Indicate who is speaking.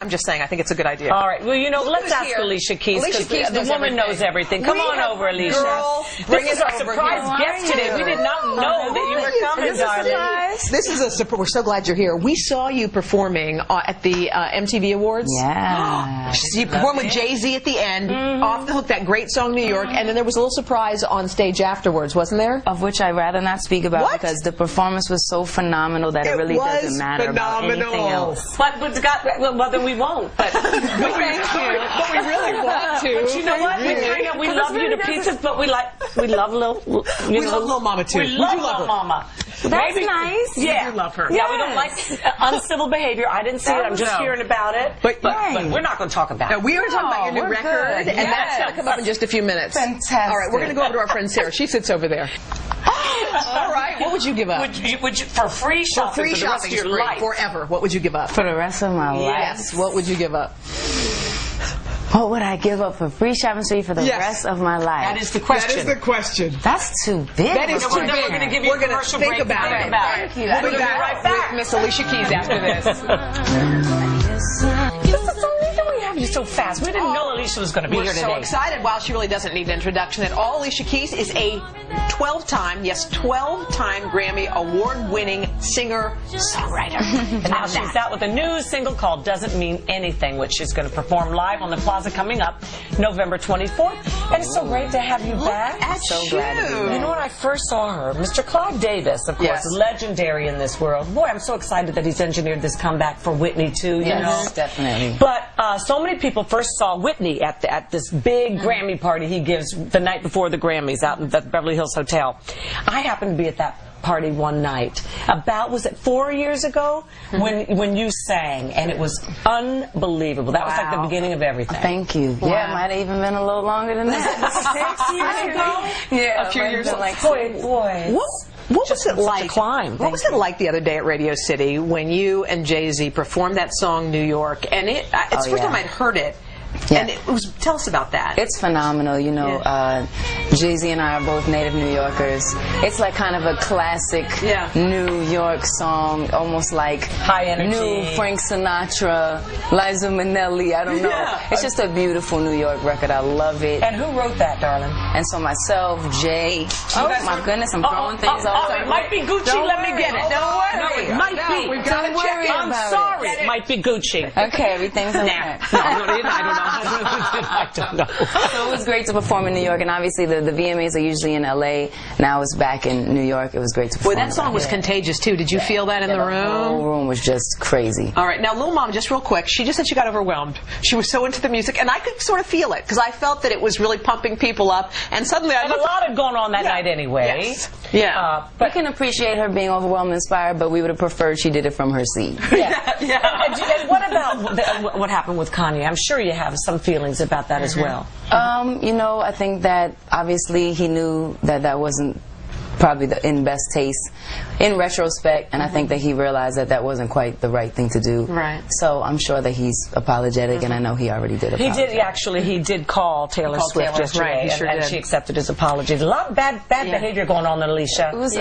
Speaker 1: I'm just saying, I think it's a good idea.
Speaker 2: All right. Well, you know, let's ask Alicia Keys, because the woman knows everything. Come on over, Alicia.
Speaker 1: Girl, bring
Speaker 2: this is our surprise guest today. We did not know that you were coming, darling.
Speaker 1: This is a surprise. We're so glad you're here. We saw you performing at the MTV Awards.
Speaker 3: Yeah.
Speaker 1: You performed with Jay-Z at the end, Off the Hook, that great song, New York, and then there was a little surprise on stage afterwards, wasn't there?
Speaker 3: Of which I'd rather not speak about because the performance was so phenomenal that it really doesn't matter about anything else.
Speaker 2: But well, then we won't. But
Speaker 1: Thank you. But we really want to.
Speaker 2: But you know what? We love you to pieces, but we love Lil Momma too.
Speaker 1: We love Lil Momma.
Speaker 3: That's nice.
Speaker 2: Yeah.
Speaker 1: We do love her.
Speaker 2: Yeah, we don't like uncivil behavior. I didn't see it. I'm just hearing about it. But we're not going to talk about it.
Speaker 1: No, we are talking about your new record, and that's going to come up in just a few minutes.
Speaker 3: Fantastic.
Speaker 1: All right, we're going to go over to our friend Sarah. She sits over there. All right, what would you give up?
Speaker 2: Would you, for free shopping
Speaker 1: for the rest
Speaker 2: of your life?
Speaker 1: Forever. What would you give up?
Speaker 3: For the rest of my life?
Speaker 1: Yes. What would you give up?
Speaker 3: What would I give up for free shopping spree for the rest of my life?
Speaker 2: That is the question.
Speaker 4: That is the question.
Speaker 3: That's too big.
Speaker 1: That is too big.
Speaker 2: We're going to give you a commercial break.
Speaker 1: Think about it.
Speaker 3: Thank you.
Speaker 1: We'll be right back with Miss Alicia Keys after this.
Speaker 2: You're so fast. We didn't know Alicia was going to be here today.
Speaker 1: We're so excited. While she really doesn't need an introduction at all, Alicia Keys is a 12-time Grammy award-winning singer-songwriter.
Speaker 2: And now she's out with a new single called Doesn't Mean Anything, which she's going to perform live on the Plaza coming up November 24th. And it's so great to have you back.
Speaker 1: So
Speaker 3: glad to be back.
Speaker 2: You know, when I first saw her, Mr. Clive Davis, of course, legendary in this world. Boy, I'm so excited that he's engineered this comeback for Whitney, too. You know?
Speaker 3: Definitely.
Speaker 2: But so many people first saw Whitney at this big Grammy party he gives the night before the Grammys out in the Beverly Hills Hotel. I happened to be at that party one night was it 4 years ago when you sang, and it was unbelievable. That was like the beginning of everything.
Speaker 3: Thank you.
Speaker 1: Wow.
Speaker 3: Yeah, it might have even been a little longer than that.
Speaker 2: 6 years ago?
Speaker 3: Yeah,
Speaker 1: a few years ago.
Speaker 3: like
Speaker 2: Boy.
Speaker 1: What was it like?
Speaker 2: What
Speaker 1: was it like the other day at Radio City when you and Jay-Z performed that song New York? And it's the first time I'd heard it.
Speaker 3: Yeah.
Speaker 1: And it was, tell us about that.
Speaker 3: It's phenomenal. You know, Jay-Z and I are both native New Yorkers. It's like kind of a classic New York song, almost like
Speaker 2: high energy.
Speaker 3: New Frank Sinatra, Liza Minnelli. I don't know.
Speaker 1: Yeah.
Speaker 3: It's just a beautiful New York record. I love it.
Speaker 2: And who wrote that, darling?
Speaker 3: And so myself, Jay. Oh my goodness, I'm throwing things all over.
Speaker 2: It might be Gucci. Let me get it.
Speaker 1: Don't worry.
Speaker 2: No, it might be.
Speaker 1: We've got to check it.
Speaker 2: I'm sorry. It might be Gucci.
Speaker 3: Okay, everything's in there.
Speaker 2: I don't know. I don't know.
Speaker 3: So it was great to perform in New York, and obviously the VMAs are usually in LA. Now it's back in New York. It was great to perform.
Speaker 1: Boy, that song was contagious too. Did you feel that in the room?
Speaker 3: The whole room was just crazy.
Speaker 1: All right, now Lil Momma, just real quick, she just said she got overwhelmed. She was so into the music, and I could sort of feel it, because I felt that it was really pumping people up, and suddenly I looked...
Speaker 2: a lot had gone on that night anyway.
Speaker 1: Yes. Yeah.
Speaker 3: But we can appreciate her being overwhelmed and inspired, but we would have preferred she did it from her seat.
Speaker 2: And what about what happened with Kanye? I'm sure you have some feelings about that as well.
Speaker 3: You know, I think that obviously he knew that that wasn't probably in best taste in retrospect, and I think that he realized that that wasn't quite the right thing to do.
Speaker 1: Right.
Speaker 3: So I'm sure that he's apologetic, and I know he already did apologize.
Speaker 2: He did call Taylor Swift yesterday,
Speaker 1: right. He sure
Speaker 2: and
Speaker 1: did.
Speaker 2: she accepted his apology. A lot of bad behavior going on, Alicia.
Speaker 3: It was